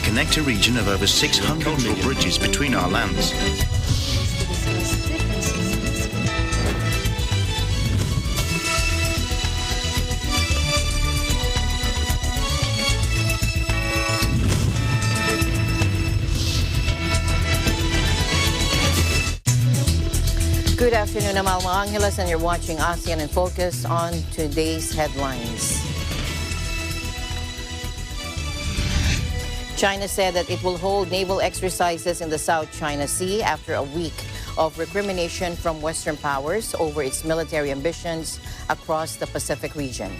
connect a region of over 600 million bridges between our lands. Good afternoon, I'm Alma Angeles, and you're watching ASEAN in Focus. On today's headlines. China said that it will hold naval exercises in the South China Sea after a week of recrimination from Western powers over its military ambitions across the Pacific region.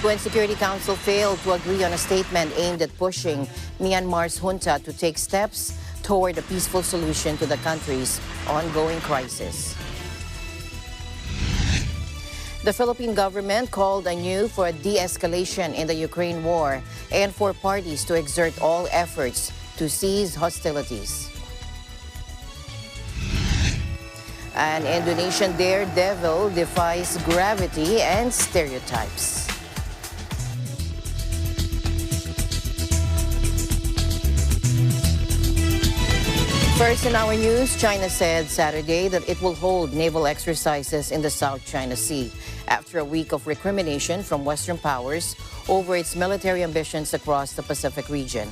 The UN Security Council failed to agree on a statement aimed at pushing Myanmar's junta to take steps toward a peaceful solution to the country's ongoing crisis. The Philippine government called anew for a de-escalation in the Ukraine war and for parties to exert all efforts to cease hostilities. An Indonesian daredevil defies gravity and stereotypes. First in our news, China said Saturday that it will hold naval exercises in the South China Sea after a week of recrimination from Western powers over its military ambitions across the Pacific region.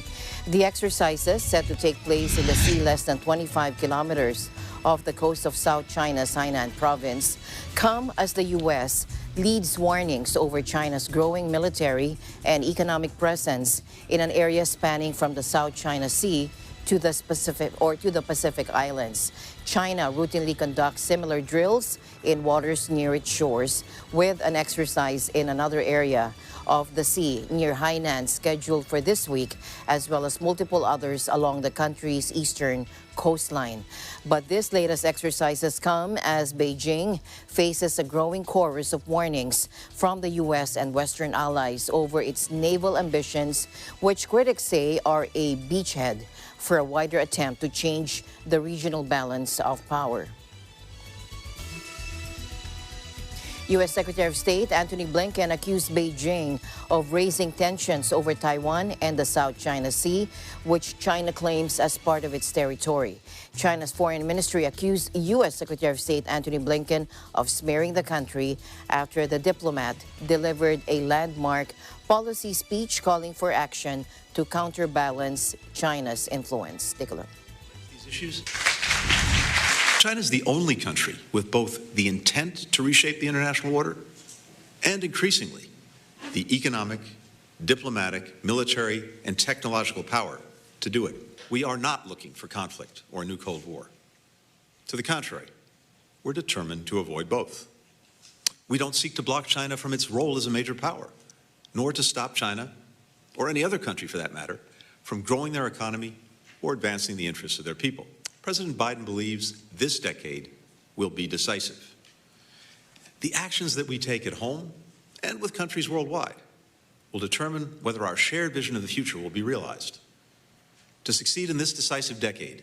The exercises, set to take place in the sea less than 25 kilometers off the coast of South China's Hainan province, come as the U.S. leads warnings over China's growing military and economic presence in an area spanning from the South China Sea to the Pacific Islands. China routinely conducts similar drills in waters near its shores, with an exercise in another area of the sea near Hainan scheduled for this week, as well as multiple others along the country's eastern coastline. But this latest exercises come as Beijing faces a growing chorus of warnings from the U.S. and Western allies over its naval ambitions, which critics say are a beachhead for a wider attempt to change the regional balance of power. U.S. Secretary of State Antony Blinken accused Beijing of raising tensions over Taiwan and the South China Sea, which China claims as part of its territory. China's foreign ministry accused U.S. Secretary of State Antony Blinken of smearing the country after the diplomat delivered a landmark policy speech calling for action to counterbalance China's influence. Take a look. These issues. China is the only country with both the intent to reshape the international order and, increasingly, the economic, diplomatic, military, and technological power to do it. We are not looking for conflict or a new Cold War. To the contrary, we're determined to avoid both. We don't seek to block China from its role as a major power, nor to stop China, or any other country for that matter, from growing their economy or advancing the interests of their people. President Biden believes this decade will be decisive. The actions that we take at home and with countries worldwide will determine whether our shared vision of the future will be realized. To succeed in this decisive decade,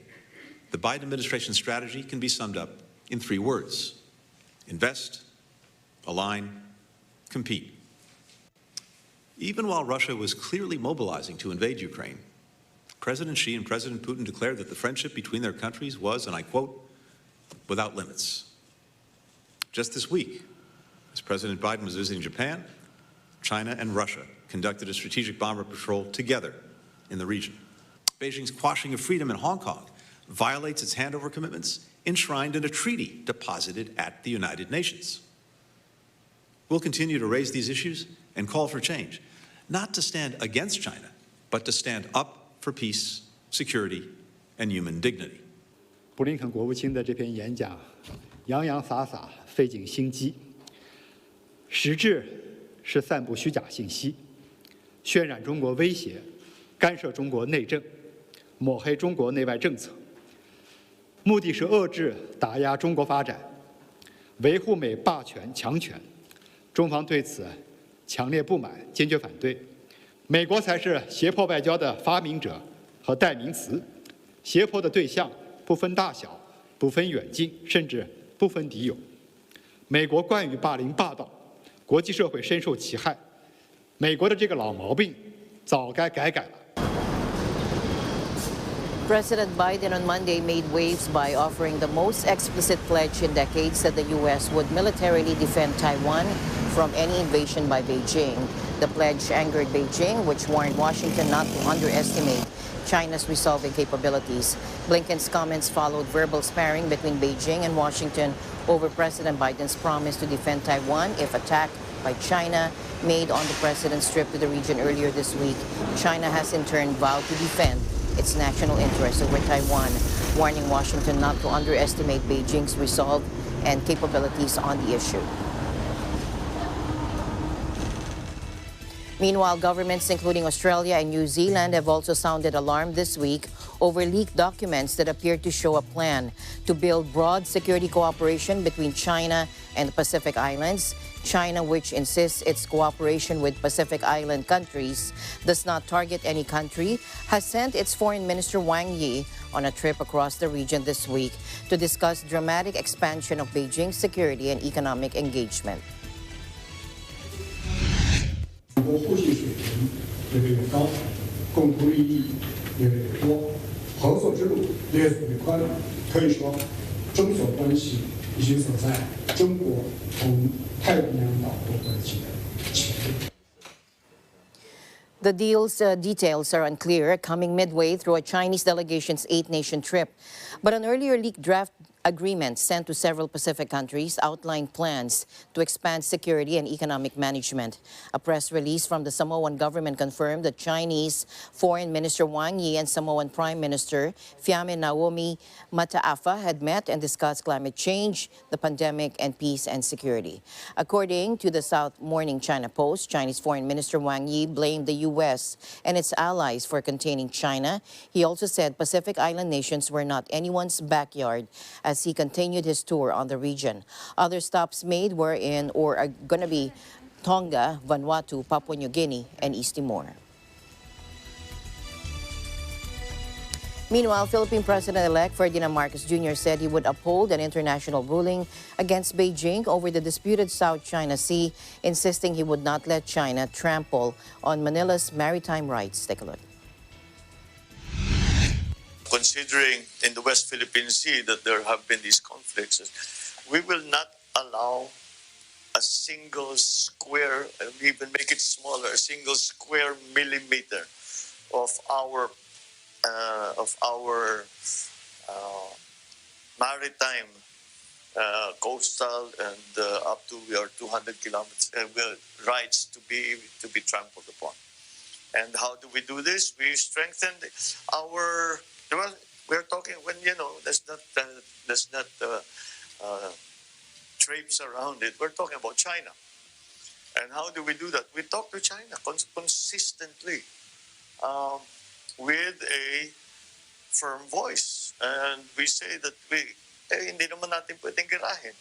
the Biden administration's strategy can be summed up in 3 words: invest, align, compete. Even while Russia was clearly mobilizing to invade Ukraine, President Xi and President Putin declared that the friendship between their countries was, and I quote, without limits. Just this week, as President Biden was visiting Japan, China and Russia conducted a strategic bomber patrol together in the region. Beijing's quashing of freedom in Hong Kong violates its handover commitments enshrined in a treaty deposited at the United Nations. We'll continue to raise these issues and call for change, not to stand against China, but to stand up for peace, security, and human dignity. 布林肯国务卿的这篇演讲，洋洋洒洒，费尽心机，实质是散布虚假信息，渲染中国威胁，干涉中国内政，抹黑中国内外政策，目的是遏制、打压中国发展，维护美霸权强权。中方对此强烈不满，坚决反对。美国才是胁迫外交的发明者和代名词，胁迫的对象不分大小，不分远近，甚至不分敌友。美国惯于霸凌霸道，国际社会深受其害。美国的这个老毛病早该改改了。 President Biden on Monday made waves by offering the most explicit pledge in decades that the U.S. would militarily defend Taiwan from any invasion by Beijing. The pledge angered Beijing, which warned Washington not to underestimate China's resolving capabilities. Blinken's comments followed verbal sparring between Beijing and Washington over President Biden's promise to defend Taiwan if attacked by China. Made on the president's trip to the region earlier this week, China has in turn vowed to defend its national interests over Taiwan, warning Washington not to underestimate Beijing's resolve and capabilities on the issue. Meanwhile, governments including Australia and New Zealand have also sounded alarm this week over leaked documents that appear to show a plan to build broad security cooperation between China and the Pacific Islands. China, which insists its cooperation with Pacific Island countries does not target any country, has sent its Foreign Minister Wang Yi on a trip across the region this week to discuss dramatic expansion of Beijing's security and economic engagement. 两国互信水平越来越高，共同利益越来越多，合作之路越走越宽。可以说，中所关系已经走在中国同太平洋岛国关系的前面。 The deal's details are unclear, coming midway through a Chinese delegation's 8-nation trip. But an earlier leaked draft agreement sent to several Pacific countries outlined plans to expand security and economic management. A press release from the Samoan government confirmed that Chinese Foreign Minister Wang Yi and Samoan Prime Minister Fiame Naomi Mataafa had met and discussed climate change, the pandemic, and peace and security. According to the South Morning China Post, Chinese Foreign Minister Wang Yi blamed the U.S. and its allies for containing China. He also said Pacific Island nations were not anyone's backyard as he continued his tour on the region. Other stops made were in or are going to be Tonga, Vanuatu, Papua New Guinea, and East Timor. Meanwhile, Philippine President-elect Ferdinand Marcos Jr. said he would uphold an international ruling against Beijing over the disputed South China Sea, insisting he would not let China trample on Manila's maritime rights. Take a look. Considering in the West Philippine Sea that there have been these conflicts, we will not allow a single square, even make it smaller, a single square millimeter of our maritime, coastal, and up to our 200 kilometers rights to be trampled upon. And how do we do this? We strengthen our. Well, we're talking when there's not traipse around it. We're talking about China. And how do we do that? We talk to China consistently with a firm voice. And we say that hindi naman natin pwedeng girahin.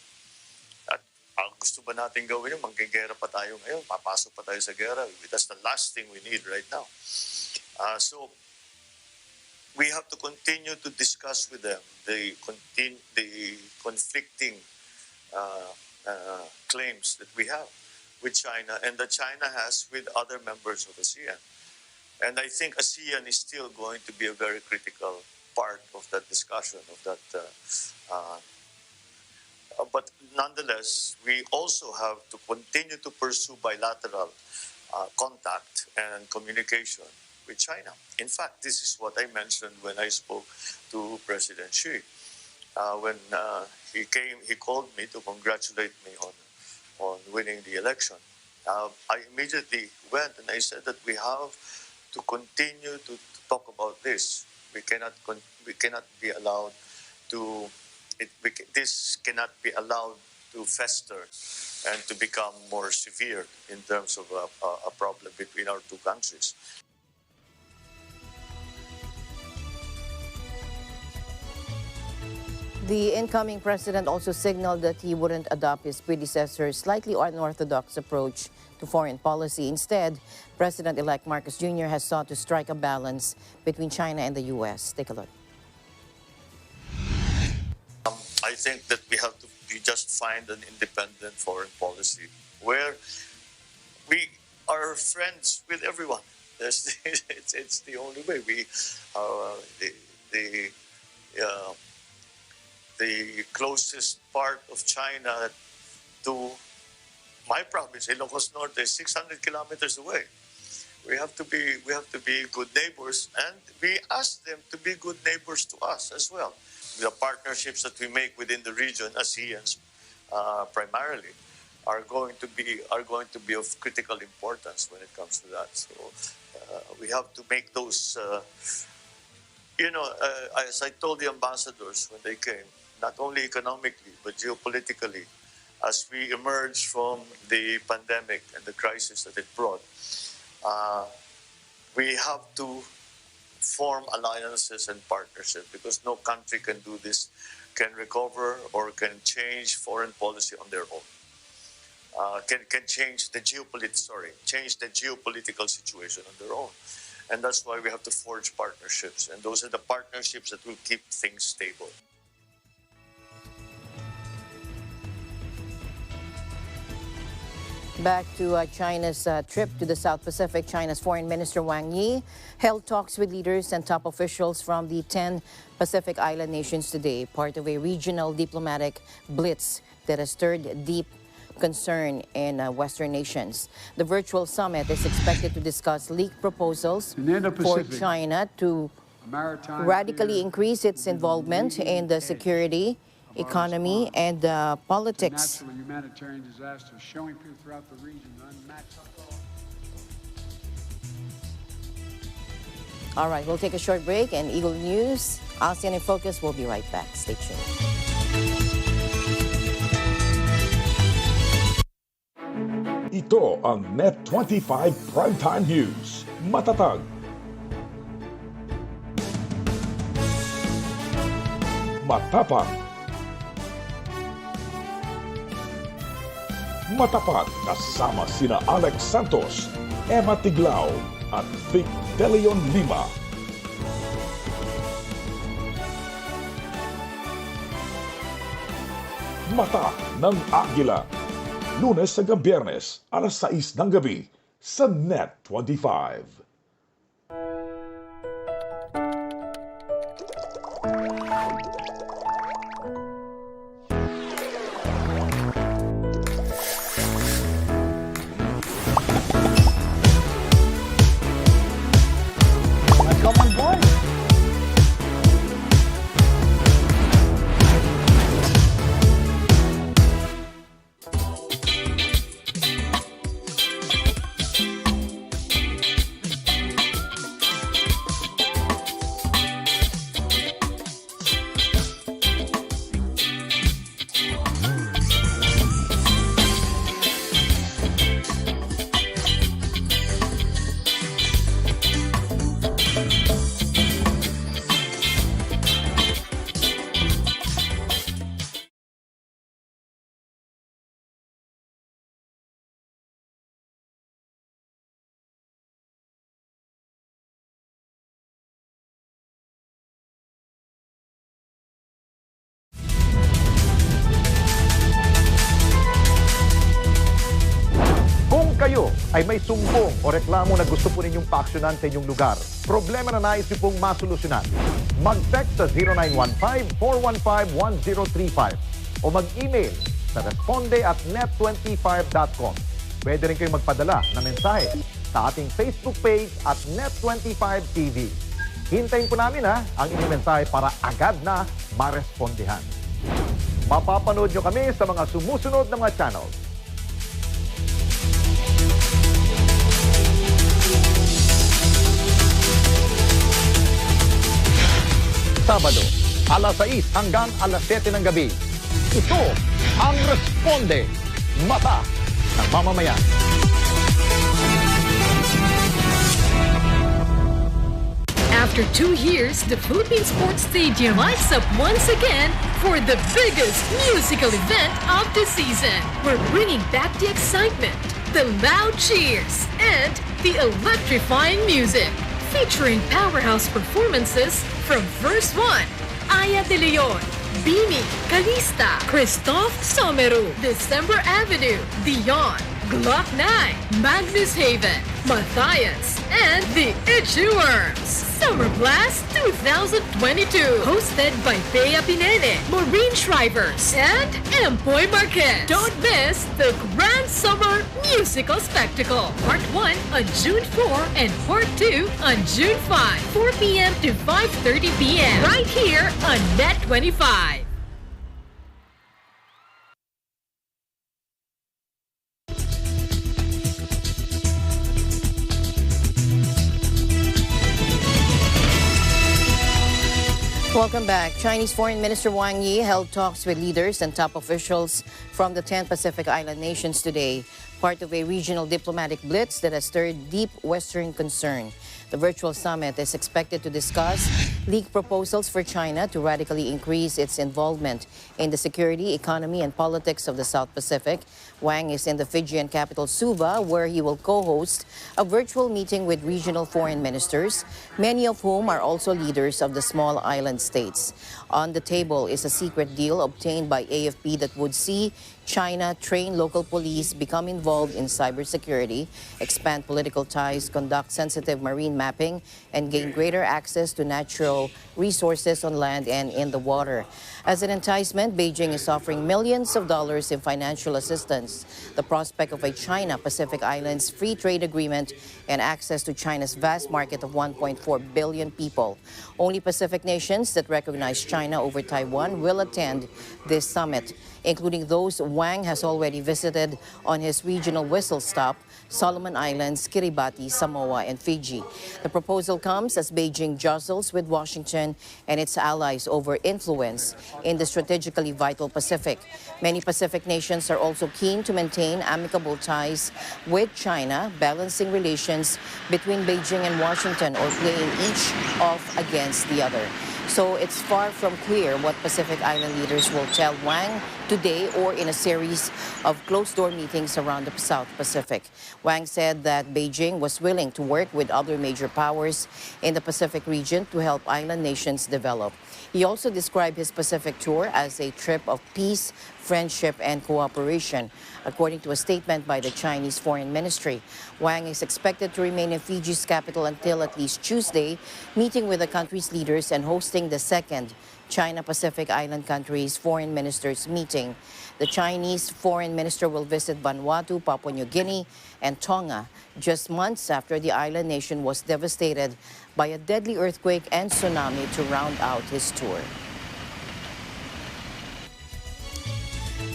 At ang gusto ba natin gawin yun? Manggigera pa tayo ngayon. Papasok pa tayo sa gera. That's the last thing we need right now. So we have to continue to discuss with them the conflicting claims that we have with China and that China has with other members of ASEAN. And I think ASEAN is still going to be a very critical part of that discussion, of that. But nonetheless, we also have to continue to pursue bilateral contact and communication with China. In fact, this is what I mentioned when I spoke to President Xi. When he came, he called me to congratulate me on winning the election. I immediately went and I said that we have to continue to talk about this. We cannot be allowed to. This cannot be allowed to fester and to become more severe in terms of a problem between our two countries. The incoming president also signaled that he wouldn't adopt his predecessor's slightly unorthodox approach to foreign policy. Instead, President-elect Marcos Jr. has sought to strike a balance between China and the U.S. Take a look. I think that we just find an independent foreign policy where are friends with everyone. It's the only way. The uh, the closest part of China to my province, Ilocos Norte, is 600 kilometers away. We have to be good neighbors, and we ask them to be good neighbors to us as well. The partnerships that we make within the region, ASEAN primarily, are going to be of critical importance when it comes to that. So we have to make those. As I told the ambassadors when they came, not only economically but geopolitically, as we emerge from the pandemic and the crisis that it brought, we have to form alliances and partnerships, because no country can do this, can recover or can change foreign policy on their own. Can change the geopolitical situation on their own. And that's why we have to forge partnerships. And those are the partnerships that will keep things stable. Back to China's trip to the South Pacific, China's Foreign Minister Wang Yi held talks with leaders and top officials from the 10 Pacific Island nations today, part of a regional diplomatic blitz that has stirred deep concern in Western nations. The virtual summit is expected to discuss leaked proposals for China to radically increase its involvement in the security, economy, and politics. Natural humanitarian disasters showing people throughout the region unmatched. All right, we'll take a short break, and Eagle News, ASEAN in Focus, will be right back. Stay tuned. Ito ang Net25 Primetime News. Matatag, matapang, matapat, kasama sina Alex Santos, Emma Tiglao at Vic De Leon Lima. Mata ng Agila. Lunes hanggang Biyernes, alas 6 ng gabi sa Net25. Kayo ay may sumbong o reklamo na gusto po ninyong paaksyonan sa inyong lugar. Problema na nais niyo pong masolusyonan. Mag-text sa 0915-415-1035 o mag-email sa responde@net25.com. Pwede rin kayong magpadala ng mensahe sa ating Facebook page at Net25TV. Hintayin po namin ang inyong mensahe para agad na marespondehan. Mapapanood nyo kami sa mga sumusunod na mga channels. Sabado, alas 6 hanggang alas 7 ng gabi. Ito ang Responde, Mata ng Mamamayan. After 2 years, the Philippine Sports Stadium lights up once again for the biggest musical event of the season. We're bringing back the excitement, the loud cheers, and the electrifying music. Featuring powerhouse performances from Verse 1, Aya De Leon, Bini, Calista, Christoph Someru, December Avenue, Dion, Glock 9, Magnus Haven, Matthias, and the Itchy Worms. Summer Blast 2022, hosted by Bea Pinene, Maureen Shrivers, and Empoy Marquez. Don't miss the Grand Summer Musical Spectacle, Part 1 on June 4 and Part 2 on June 5, 4 p.m. to 5:30 p.m. right here on Net 25. Welcome back. Chinese Foreign Minister Wang Yi held talks with leaders and top officials from the 10 Pacific Island nations today, part of a regional diplomatic blitz that has stirred deep Western concern. The virtual summit is expected to discuss leaked proposals for China to radically increase its involvement in the security, economy, and politics of the South Pacific. Wang is in the Fijian capital Suva, where he will co-host a virtual meeting with regional foreign ministers, many of whom are also leaders of the small island states. On the table is a secret deal obtained by AFP that would see China train local police, become involved in cybersecurity, expand political ties, conduct sensitive marine mapping, and gain greater access to natural resources on land and in the water. As an enticement, Beijing is offering millions of dollars in financial assistance, the prospect of a China-Pacific Islands free trade agreement, and access to China's vast market of 1.4 billion people. Only Pacific nations that recognize China over Taiwan will attend this summit, including those Wang has already visited on his regional whistle stop, Solomon Islands, Kiribati, Samoa, and Fiji. The proposal comes as Beijing jostles with Washington and its allies over influence in the strategically vital Pacific. Many Pacific nations are also keen to maintain amicable ties with China, balancing relations between Beijing and Washington or playing each off against the other. So it's far from clear what Pacific Island leaders will tell Wang today or in a series of closed-door meetings around the South Pacific. Wang said that Beijing was willing to work with other major powers in the Pacific region to help island nations develop. He also described his Pacific tour as a trip of peace, friendship, and cooperation, according to a statement by the Chinese Foreign Ministry. Wang is expected to remain in Fiji's capital until at least Tuesday, meeting with the country's leaders and hosting the second China-Pacific Island countries' foreign ministers meeting. The Chinese foreign minister will visit Vanuatu, Papua New Guinea, and Tonga, just months after the island nation was devastated by a deadly earthquake and tsunami to round out his tour.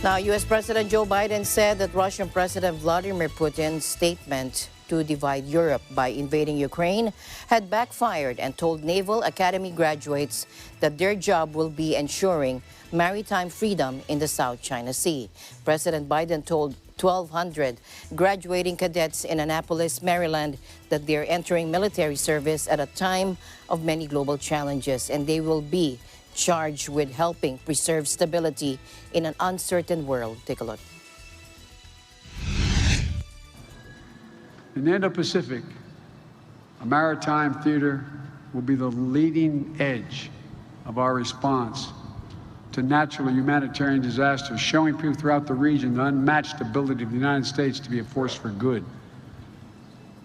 Now, U.S. President Joe Biden said that Russian President Vladimir Putin's statement to divide Europe by invading Ukraine had backfired and told Naval Academy graduates that their job will be ensuring maritime freedom in the South China Sea. President Biden told 1,200 graduating cadets in Annapolis, Maryland, that they're entering military service at a time of many global challenges, and they will be charged with helping preserve stability in an uncertain world. Take a look. In the Indo-Pacific, a maritime theater will be the leading edge of our response to natural humanitarian disasters, showing people throughout the region the unmatched ability of the United States to be a force for good.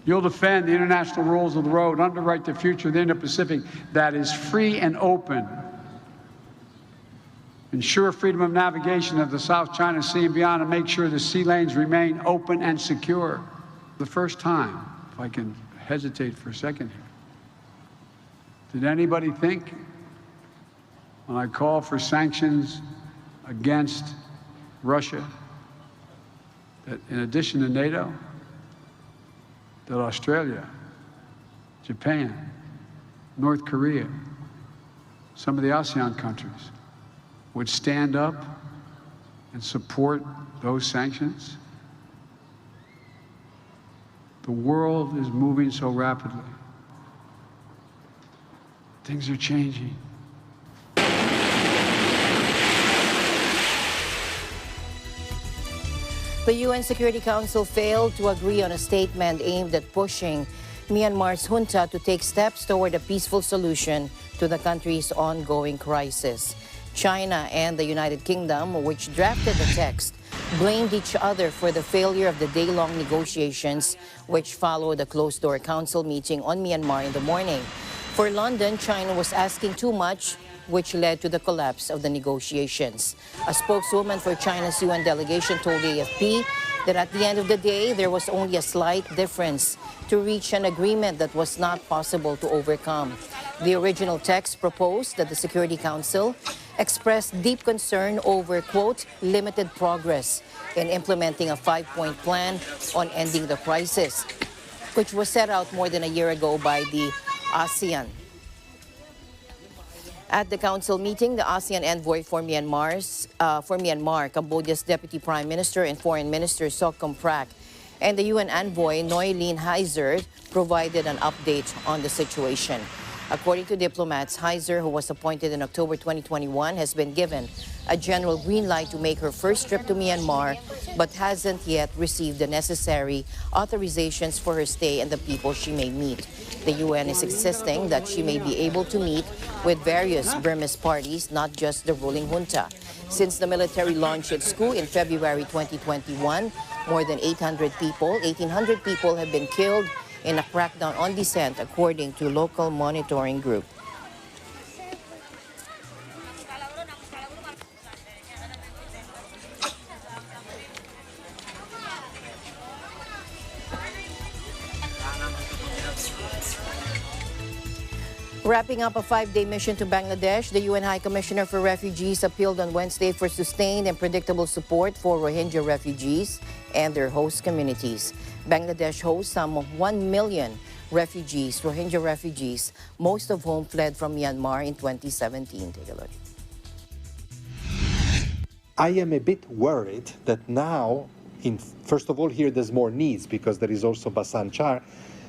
You'll defend the international rules of the road, underwrite the future of the Indo-Pacific that is free and open, ensure freedom of navigation of the South China Sea and beyond, and make sure the sea lanes remain open and secure. The first time, if I can hesitate for a second here, did anybody think when I call for sanctions against Russia that in addition to NATO, that Australia, Japan, North Korea, some of the ASEAN countries would stand up and support those sanctions? The world is moving so rapidly. Things are changing. The UN Security Council failed to agree on a statement aimed at pushing Myanmar's junta to take steps toward a peaceful solution to the country's ongoing crisis. China and the United Kingdom, which drafted the text, blamed each other for the failure of the day-long negotiations, which followed a closed-door council meeting on Myanmar in the morning. For London, China was asking too much, which led to the collapse of the negotiations. A spokeswoman for China's UN delegation told AFP that at the end of the day, there was only a slight difference to reach an agreement that was not possible to overcome. The original text proposed that the Security Council expressed deep concern over, quote, limited progress in implementing a 5-point plan on ending the crisis, which was set out more than a year ago by the ASEAN. At the council meeting, the ASEAN envoy for Myanmar, Cambodia's Deputy Prime Minister and Foreign Minister Sokham Prak, and the UN envoy Noeleen Heyzer provided an update on the situation. According to diplomats, Heyzer, who was appointed in October 2021, has been given a general green light to make her first trip to Myanmar, but hasn't yet received the necessary authorizations for her stay and the people she may meet. The UN is insisting that she may be able to meet with various Burmese parties, not just the ruling junta. Since the military launched its coup in February 2021, more than 1,800 people have been killed in a crackdown on dissent, according to local monitoring group. Wrapping up a 5-day mission to Bangladesh, the UN High Commissioner for Refugees appealed on Wednesday for sustained and predictable support for Rohingya refugees and their host communities. Bangladesh hosts some 1 million refugees, Rohingya refugees, most of whom fled from Myanmar in 2017. Take a look. I am a bit worried that now, first of all, here there's more needs because there is also Basan Char,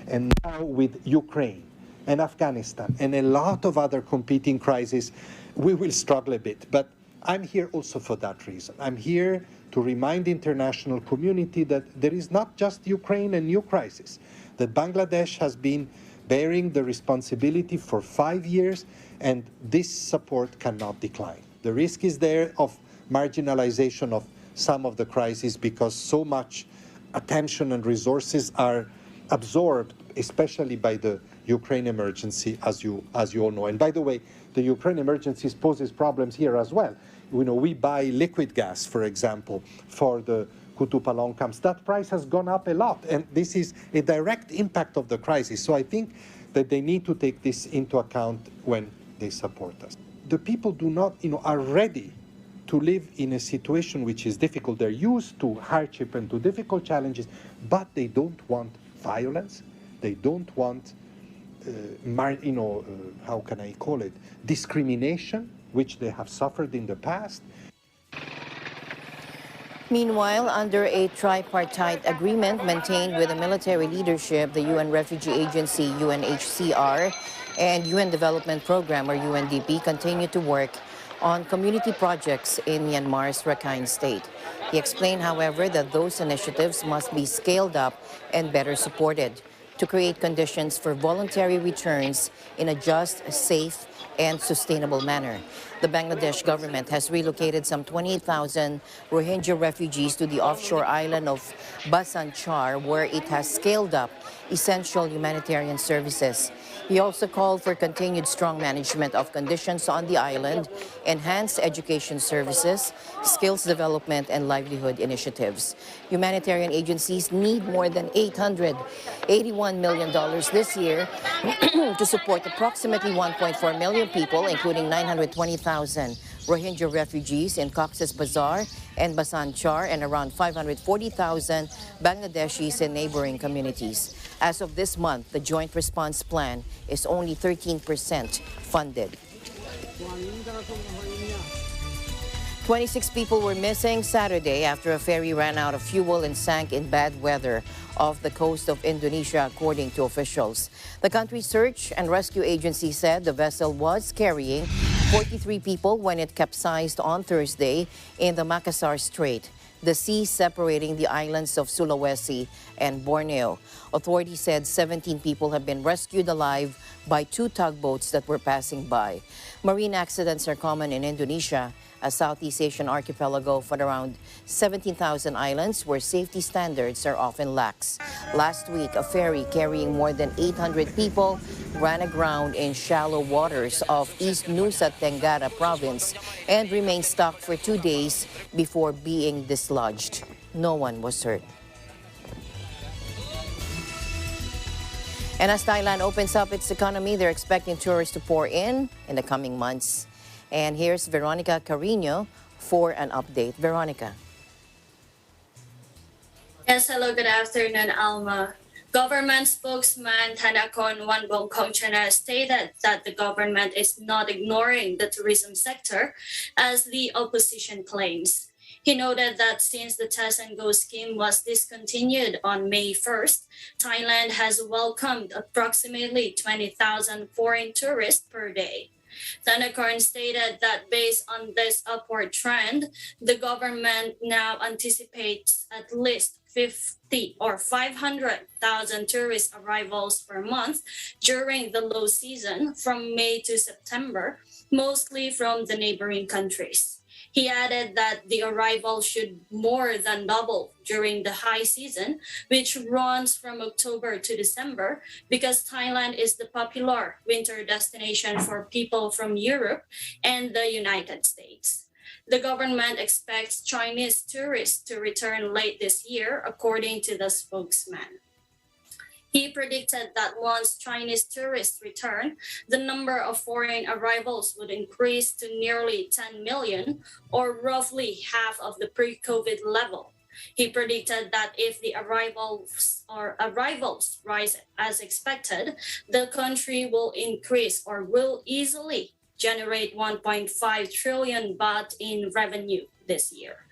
and now with Ukraine and Afghanistan and a lot of other competing crises, we will struggle a bit. But I'm here also for that reason. I'm here to remind the international community that there is not just Ukraine and new crisis, that Bangladesh has been bearing the responsibility for 5 years, and this support cannot decline. The risk is there of marginalization of some of the crises because so much attention and resources are absorbed, especially by the Ukraine emergency, as you all know. And by the way, the Ukraine emergency poses problems here as well. We buy liquid gas, for example, for the Kutupalong camps. That price has gone up a lot, and this is a direct impact of the crisis. So I think that they need to take this into account when they support us. The people are ready to live in a situation which is difficult. They're used to hardship and to difficult challenges, but they don't want violence. They don't want how can I call it, discrimination, which they have suffered in the past. Meanwhile, under a tripartite agreement maintained with the military leadership, the UN Refugee Agency, UNHCR, and UN Development Program, or UNDP, continue to work on community projects in Myanmar's Rakhine State. He explained, however, that those initiatives must be scaled up and better supported to create conditions for voluntary returns in a just, safe, and sustainable manner. The Bangladesh government has relocated some 28,000 Rohingya refugees to the offshore island of Basan Char, where it has scaled up essential humanitarian services. He also called for continued strong management of conditions on the island, enhanced education services, skills development, and livelihood initiatives. Humanitarian agencies need more than $881 million this year to support approximately 1.4 million people, including 920,000 Rohingya refugees in Cox's Bazar and Basan Char, and around 540,000 Bangladeshis in neighboring communities. As of this month, the Joint Response Plan is only 13% funded. 26 people were missing Saturday after a ferry ran out of fuel and sank in bad weather off the coast of Indonesia, according to officials. The country's search and rescue agency said the vessel was carrying 43 people when it capsized on Thursday in the Makassar Strait, the sea separating the islands of Sulawesi and Borneo. Authorities said 17 people have been rescued alive by 2 tugboats that were passing by. Marine accidents are common in Indonesia a Southeast Asian archipelago of around 17,000 islands where safety standards are often lax. Last week, a ferry carrying more than 800 people ran aground in shallow waters of East Nusa Tenggara province and remained stuck for 2 days before being dislodged. No one was hurt. And as Thailand opens up its economy, they're expecting tourists to pour in the coming months. And here's Veronica Carino for an update. Veronica. Yes, hello, good afternoon, Alma. Government spokesman Thanakorn Wanbongkongchana stated that the government is not ignoring the tourism sector as the opposition claims. He noted that since the Test and Go scheme was discontinued on May 1st, Thailand has welcomed approximately 20,000 foreign tourists per day. Thanakorn stated that based on this upward trend, the government now anticipates at least 50 or 500,000 tourist arrivals per month during the low season from May to September, mostly from the neighboring countries. He added that the arrival should more than double during the high season, which runs from October to December, because Thailand is the popular winter destination for people from Europe and the United States. The government expects Chinese tourists to return late this year, according to the spokesman. He predicted that once Chinese tourists return, the number of foreign arrivals would increase to nearly 10 million, or roughly half of the pre-COVID level. He predicted that if the arrivals rise as expected, the country will increase or will easily generate 1.5 trillion baht in revenue this year.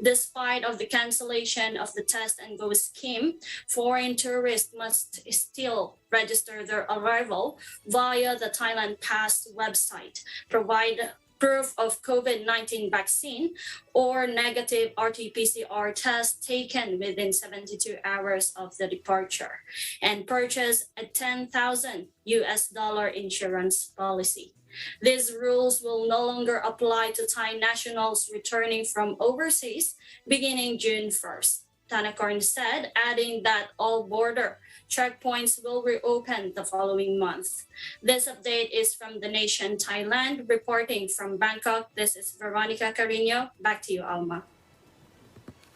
Despite of the cancellation of the Test and Go scheme, foreign tourists must still register their arrival via the Thailand Pass website, provide proof of COVID-19 vaccine or negative RT-PCR test taken within 72 hours of the departure, and purchase a $10,000 insurance policy. These rules will no longer apply to Thai nationals returning from overseas beginning June 1st, Thanakorn said, adding that all border checkpoints will reopen the following month. This update is from The Nation Thailand. Reporting from Bangkok, this is Veronica Carino. Back to you, Alma.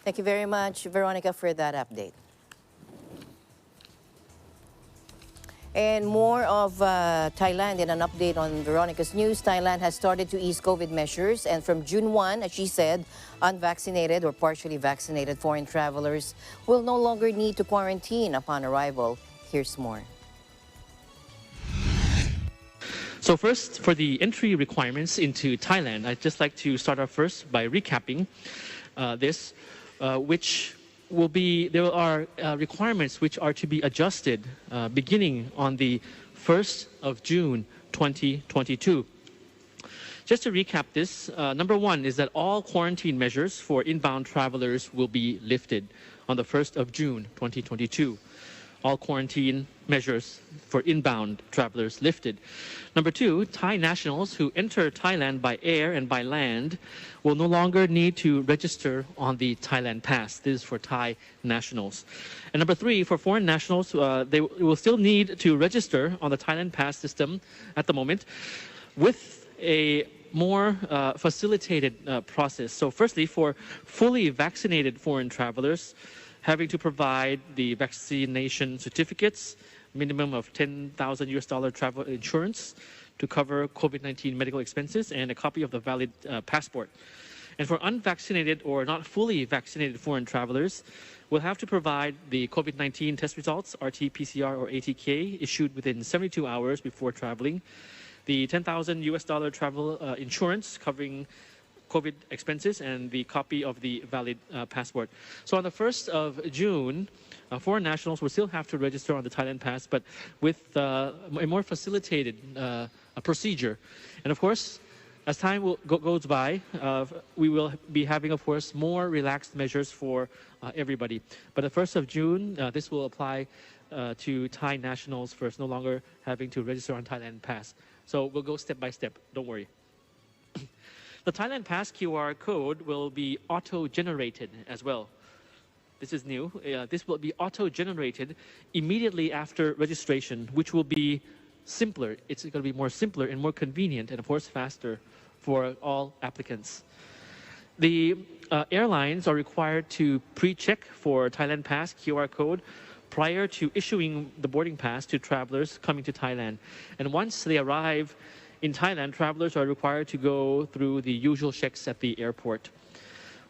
Thank you very much, Veronica, for that update. And more of Thailand in an update on Veronica's news. Thailand has started to ease COVID measures, and from June 1, as she said, unvaccinated or partially vaccinated foreign travelers will no longer need to quarantine upon arrival. Here's more. So first, for the entry requirements into Thailand, I'd just like to start off first by recapping this, which will be, there are requirements which are to be adjusted beginning on the 1st of June 2022. Just to recap this, number one is that all quarantine measures for inbound travelers will be lifted on the 1st of June 2022. All quarantine measures for inbound travelers lifted. Number two, Thai nationals who enter Thailand by air and by land will no longer need to register on the Thailand Pass. This is for Thai nationals. And number three, for foreign nationals, they will still need to register on the Thailand Pass system at the moment with a more facilitated process. So firstly, for fully vaccinated foreign travelers, having to provide the vaccination certificates, minimum of $10,000 travel insurance to cover COVID-19 medical expenses, and a copy of the valid passport. And for unvaccinated or not fully vaccinated foreign travelers, will have to provide the COVID-19 test results, RT-PCR or ATK, issued within 72 hours before traveling, the $10,000 travel insurance covering COVID expenses, and the copy of the valid passport. So on the 1st of June, foreign nationals will still have to register on the Thailand Pass, but with a more facilitated procedure. And of course, as time goes by, we will be having, of course, more relaxed measures for everybody. But the 1st of June, this will apply to Thai nationals first, no longer having to register on Thailand Pass. So we'll go step by step, don't worry. The Thailand Pass QR code will be auto-generated as well. This is new. This will be auto-generated immediately after registration, which will be simpler. It's going to be more simpler and more convenient and, of course, faster for all applicants. The airlines are required to pre-check for Thailand Pass QR code prior to issuing the boarding pass to travelers coming to Thailand. And once they arrive in Thailand, travelers are required to go through the usual checks at the airport.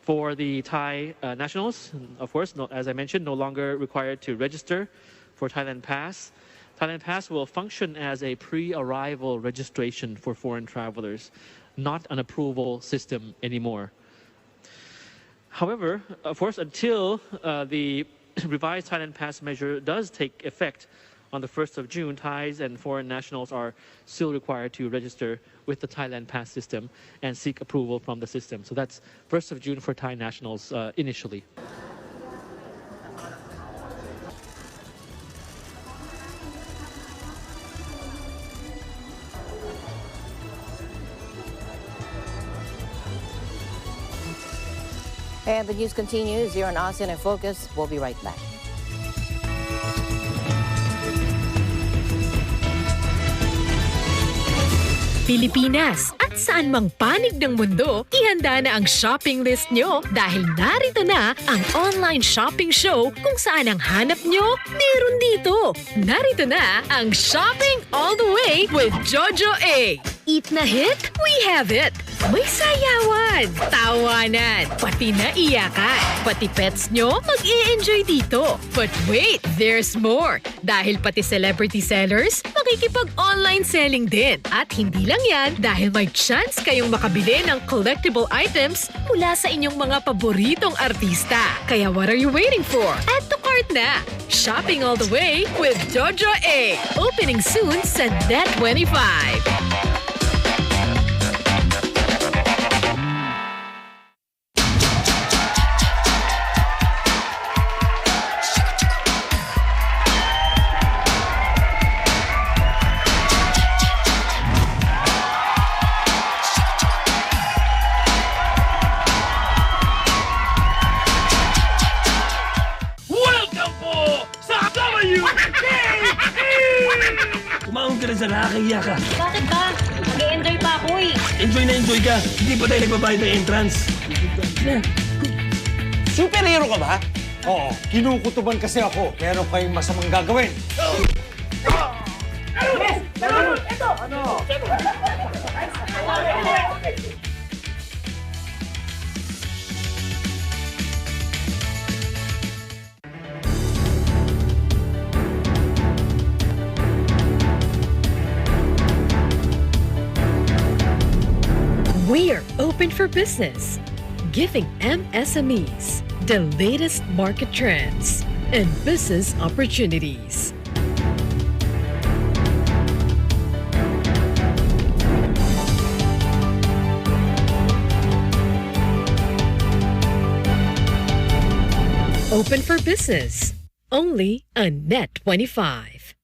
For the Thai nationals, of course, as I mentioned, no longer required to register for Thailand Pass. Thailand Pass will function as a pre-arrival registration for foreign travelers, not an approval system anymore. However, of course, until the revised Thailand Pass measure does take effect on the 1st of June, Thais and foreign nationals are still required to register with the Thailand Pass system and seek approval from the system. So that's 1st of June for Thai nationals initially. And the news continues here on ASEAN in Focus. We'll be right back. Pilipinas at saan mang panig ng mundo, ihanda na ang shopping list nyo dahil narito na ang online shopping show kung saan ang hanap nyo, meron dito. Narito na ang Shopping All the Way with Jojo A. Eat na hit? We have it! May sayawan, tawanan, pati naiyakan. Pati pets nyo mag-i-enjoy dito. But wait, there's more. Dahil pati celebrity sellers, makikipag-online selling din. At hindi lang yan, dahil may chance kayong makabili ng collectible items mula sa inyong mga paboritong artista. Kaya what are you waiting for? Add to cart na! Shopping All the Way with Jojo A. Opening soon sa Net 25. Kumaon ka rin sa nakakahiya ka. Bakit ba? Nag-enjoy pa ako eh. Enjoy na enjoy ka. Hindi pa tayo nagbabayad ng entrance. Superhero ka ba? Oo. Kinukutuban kasi ako. Meron kayong masamang gagawin. Yes! Pero ito! Ano? We're open for business, giving MSMEs the latest market trends and business opportunities. Open for business, only on Net 25.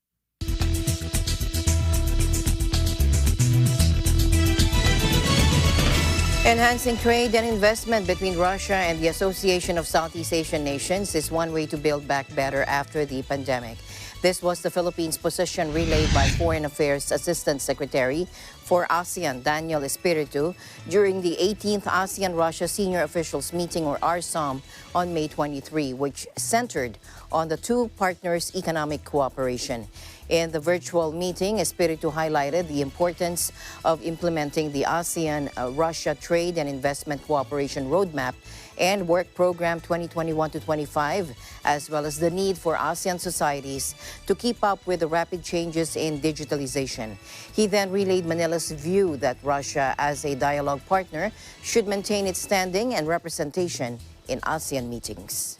Enhancing trade and investment between Russia and the Association of Southeast Asian Nations is one way to build back better after the pandemic. This was the Philippines' position relayed by Foreign Affairs Assistant Secretary for ASEAN, Daniel Espiritu, during the 18th ASEAN-Russia Senior Officials Meeting, or RSOM, on May 23, which centered on the two partners' economic cooperation. In the virtual meeting, Espiritu highlighted the importance of implementing the ASEAN-Russia Trade and Investment Cooperation Roadmap and Work Program 2021-25, as well as the need for ASEAN societies to keep up with the rapid changes in digitalization. He then relayed Manila's view that Russia, as a dialogue partner, should maintain its standing and representation in ASEAN meetings.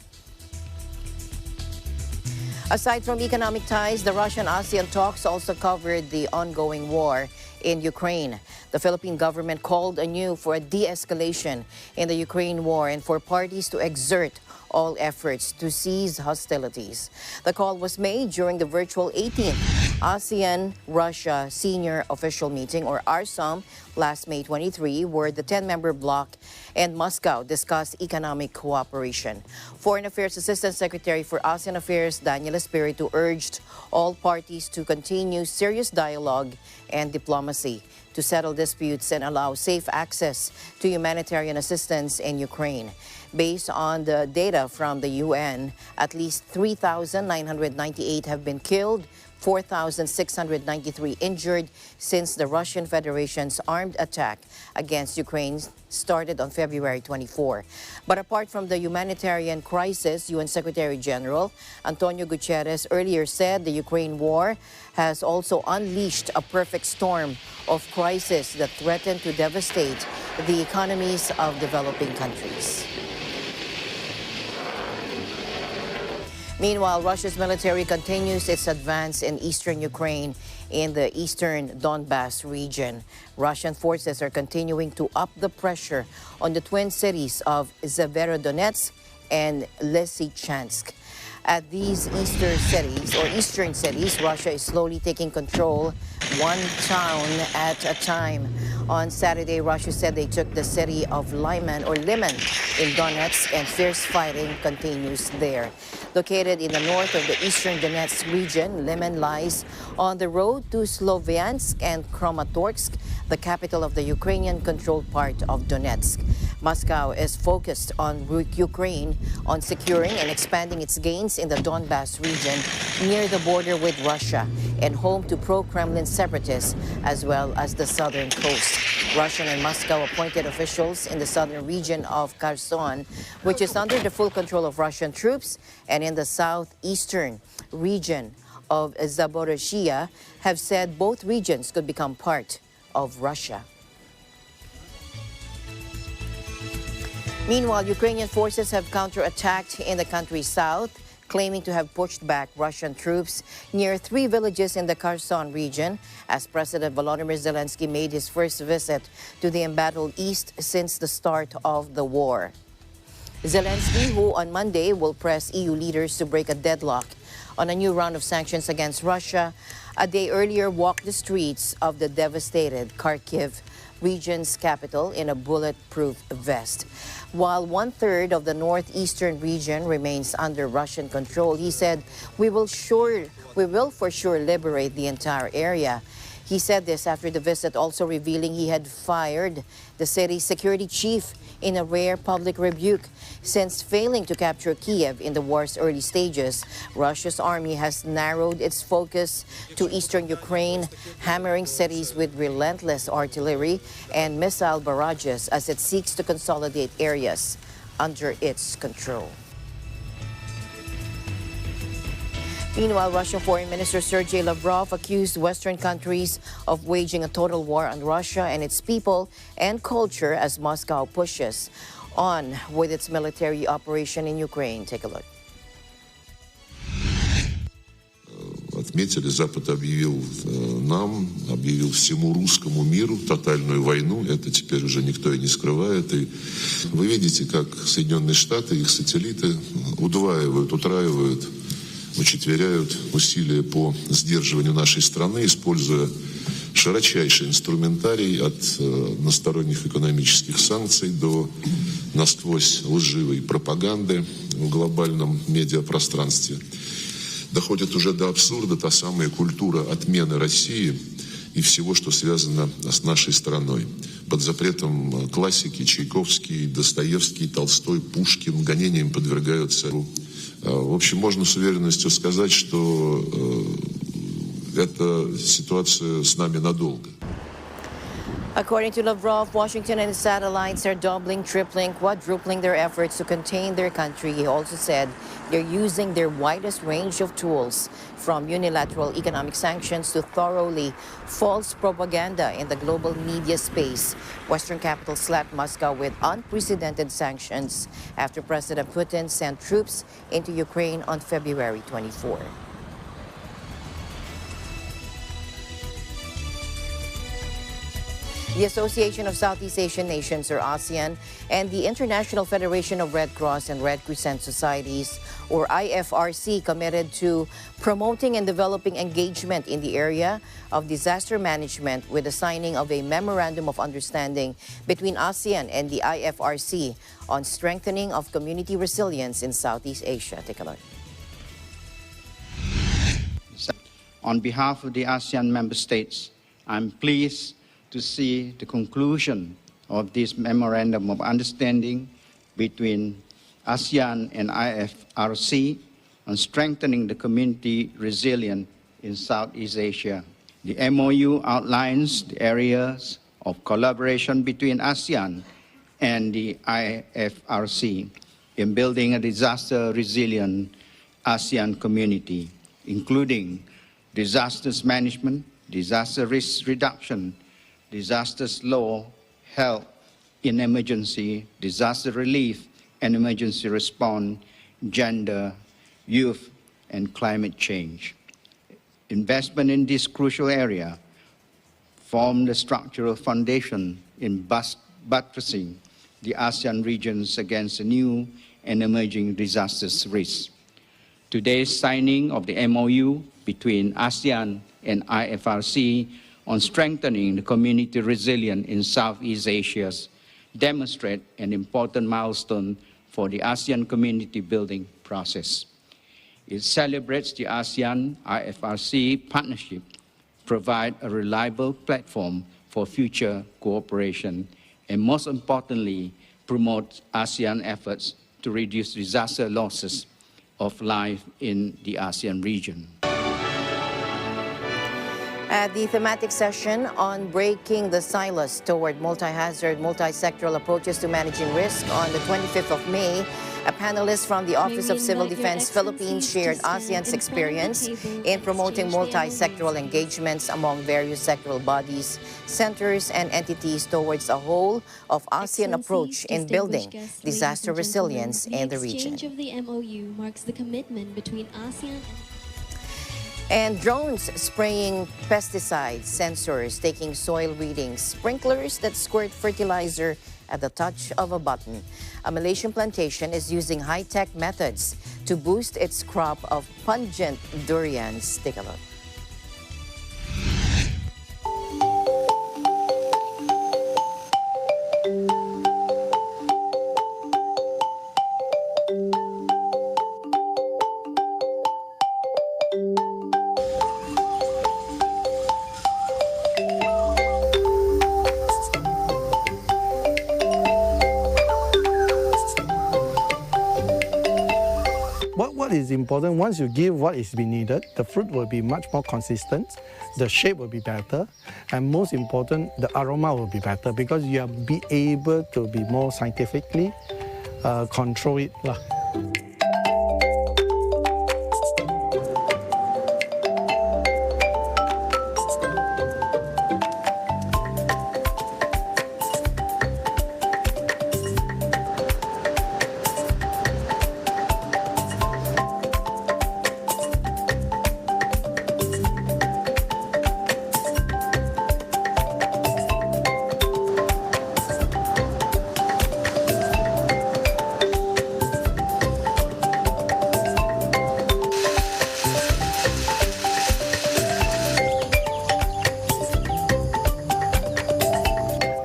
Aside from economic ties, the Russian-ASEAN talks also covered the ongoing war in Ukraine. The Philippine government called anew for a de-escalation in the Ukraine war and for parties to exert all efforts to cease hostilities. The call was made during the virtual 18th ASEAN-Russia Senior Official Meeting, or ARSOM, last May 23, where the 10-member bloc and Moscow discussed economic cooperation. Foreign Affairs Assistant Secretary for ASEAN Affairs Daniel Espiritu urged all parties to continue serious dialogue and diplomacy to settle disputes and allow safe access to humanitarian assistance in Ukraine. Based on the data from the UN, at least 3,998 have been killed, 4,693 injured since the Russian Federation's armed attack against Ukraine started on February 24. But apart from the humanitarian crisis, UN Secretary General Antonio Guterres earlier said the Ukraine war has also unleashed a perfect storm of crisis that threaten to devastate the economies of developing countries. Meanwhile, Russia's military continues its advance in eastern Ukraine in the eastern Donbas region. Russian forces are continuing to up the pressure on the twin cities of Severodonetsk and Lysychansk. At these eastern cities, Russia is slowly taking control one town at a time. On Saturday, Russia said they took the city of Lyman in Donetsk, and fierce fighting continues there. Located in the north of the eastern Donetsk region, Lyman lies on the road to Sloviansk and Kramatorsk, the capital of the Ukrainian-controlled part of Donetsk. Moscow is focused on Ukraine on securing and expanding its gains in the Donbas region near the border with Russia and home to pro-Kremlin separatists as well as the southern coast. Russian and Moscow appointed officials in the southern region of Kherson, which is under the full control of Russian troops, and in the southeastern region of Zaporizhia have said both regions could become part of Russia. Meanwhile, Ukrainian forces have counterattacked in the country's south, claiming to have pushed back Russian troops near 3 villages in the Kherson region as President Volodymyr Zelensky made his first visit to the embattled east since the start of the war. Zelensky, who on Monday will press EU leaders to break a deadlock on a new round of sanctions against Russia, a day earlier walked the streets of the devastated Kharkiv region's capital in a bulletproof vest. While 1/3 of the northeastern region remains under Russian control, he said, we will for sure liberate the entire area. He said this after the visit, also revealing he had fired the city's security chief in a rare public rebuke. Since failing to capture Kiev in the war's early stages, Russia's army has narrowed its focus to eastern Ukraine, hammering cities with relentless artillery and missile barrages as it seeks to consolidate areas under its control. Meanwhile, Russian Foreign Minister Sergei Lavrov accused Western countries of waging a total war on Russia and its people and culture as Moscow pushes on with its military operation in Ukraine. Take a look. Отметили, Запад объявил нам, объявил всему русскому миру тотальную войну. Это теперь уже никто и не скрывает. И вы видите, как Соединенные Штаты, их сателлиты удваивают, утраивают, учетверяют усилия по сдерживанию нашей страны, используя широчайший инструментарий от односторонних экономических санкций до насквозь лживой пропаганды в глобальном медиапространстве. Доходит уже до абсурда та самая культура отмены России и всего, что связано с нашей страной. Под запретом классики Чайковский, Достоевский, Толстой, Пушкин гонениям подвергаются. В общем, можно с уверенностью сказать, что эта ситуация с нами надолго. According to Lavrov, Washington and its satellites are doubling, tripling, quadrupling their efforts to contain their country. He also said they're using their widest range of tools, from unilateral economic sanctions to thoroughly false propaganda in the global media space. Western capitals slapped Moscow with unprecedented sanctions after President Putin sent troops into Ukraine on February 24. The Association of Southeast Asian Nations, or ASEAN, and the International Federation of Red Cross and Red Crescent Societies, or IFRC, committed to promoting and developing engagement in the area of disaster management with the signing of a Memorandum of Understanding between ASEAN and the IFRC on strengthening of community resilience in Southeast Asia. Take a look. On behalf of the ASEAN member states, I'm pleased to see the conclusion of this Memorandum of Understanding between ASEAN and IFRC on strengthening the community resilience in Southeast Asia. The MOU outlines the areas of collaboration between ASEAN and the IFRC in building a disaster-resilient ASEAN community, including disasters management, disaster risk reduction, disasters law, health in emergency, disaster relief and emergency response, gender, youth, and climate change. Investment in this crucial area form the structural foundation in buttressing the ASEAN regions against the new and emerging disasters risks. Today's signing of the MOU between ASEAN and IFRC on strengthening the community resilience in Southeast Asia demonstrate an important milestone for the ASEAN community building process. It celebrates the ASEAN-IFRC partnership, provide a reliable platform for future cooperation, and most importantly, promote ASEAN efforts to reduce disaster losses of life in the ASEAN region. At the thematic session on breaking the silos toward multi-hazard, multi-sectoral approaches to managing risk on the 25th of May, a panelist from the Office of Civil Defense Philippines shared ASEAN's experience in promoting multi-sectoral engagements among various sectoral bodies, centers, and entities towards a whole of ASEAN approach in building disaster resilience in the region. The exchange of the MOU marks the commitment between ASEAN and drones spraying pesticides, sensors taking soil readings, sprinklers that squirt fertilizer at the touch of a button. A Malaysian plantation is using high-tech methods to boost its crop of pungent durians. Take a look. What is important, once you give what is being needed, the fruit will be much more consistent, the shape will be better, and most important, the aroma will be better because you will be able to be more scientifically control it.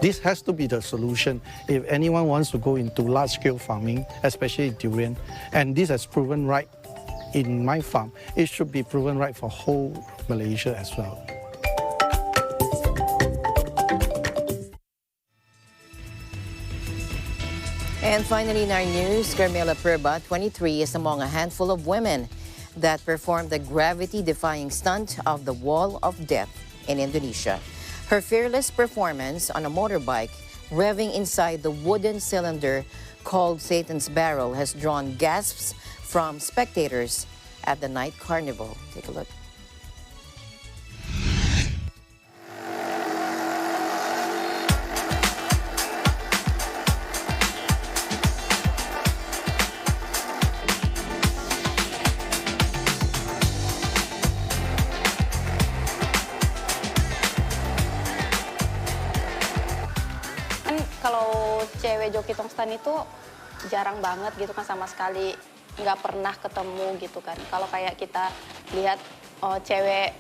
This has to be the solution if anyone wants to go into large-scale farming, especially durian. And this has proven right in my farm. It should be proven right for whole Malaysia as well. And finally in our news, Carmela Purba, 23, is among a handful of women that performed the gravity-defying stunt of the Wall of Death in Indonesia. Her fearless performance on a motorbike, revving inside the wooden cylinder called Satan's Barrel, has drawn gasps from spectators at the night carnival. Take a look. cewek joki tongstan itu jarang banget gitu kan, sama sekali nggak pernah ketemu gitu kan. Kalau kayak kita lihat cewek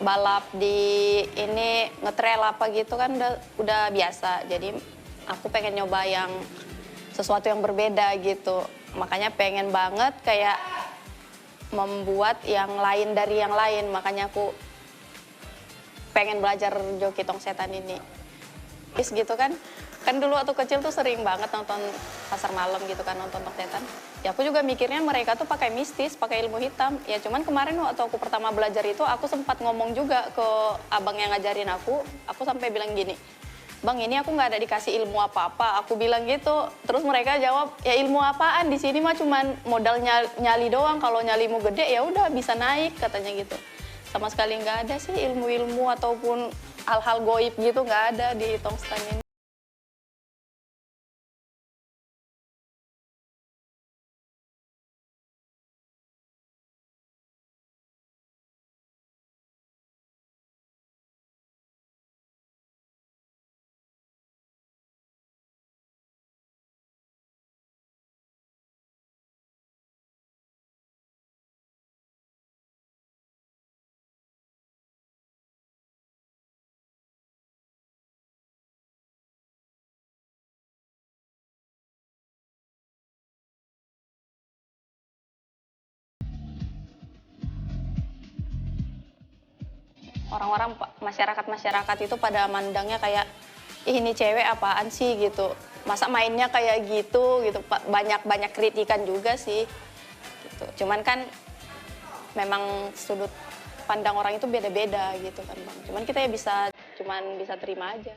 balap di ini ngetrail apa gitu kan udah biasa. Jadi aku pengen nyoba yang sesuatu yang berbeda gitu. Makanya pengen banget kayak membuat yang lain dari yang lain. Makanya aku pengen belajar joki tongsetan ini. Gitu kan. Kan dulu waktu kecil tuh sering banget nonton pasar malam gitu kan, nonton tongsetan. Ya aku juga mikirnya mereka tuh pakai mistis, pakai ilmu hitam. Ya cuman kemarin waktu aku pertama belajar itu aku sempat ngomong juga ke abang yang ngajarin aku sampai bilang gini, "Bang, ini aku nggak ada dikasih ilmu apa-apa." Aku bilang gitu. Terus mereka jawab, "Ya ilmu apaan? Di sini mah cuman modal nyali doang. Kalau nyalimu gede ya udah bisa naik," katanya gitu. Sama sekali nggak ada sih ilmu-ilmu ataupun hal-hal goib gitu, nggak ada di tongstan ini. Orang-orang masyarakat itu pada mandangnya kayak, "Ih, ini cewek apaan sih?" gitu. Masa mainnya kayak gitu. Banyak kritikan juga sih. Gitu. Cuman kan memang sudut pandang orang itu beda-beda gitu kan, Bang. Cuman kita ya bisa terima aja.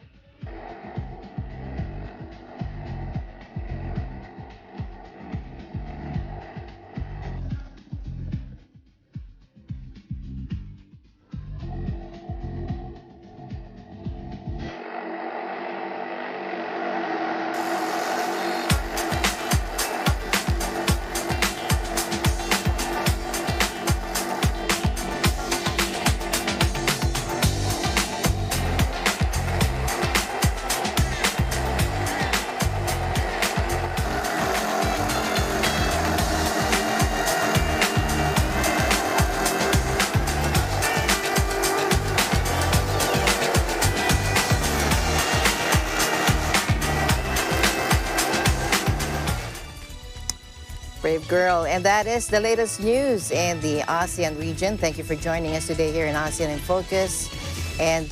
Brave girl. And that is the latest news in the ASEAN region. Thank you for joining us today here in ASEAN in Focus. And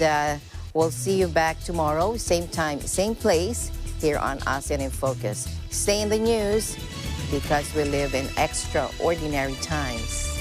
we'll see you back tomorrow, same time, same place, here on ASEAN in Focus. Stay in the news because we live in extraordinary times.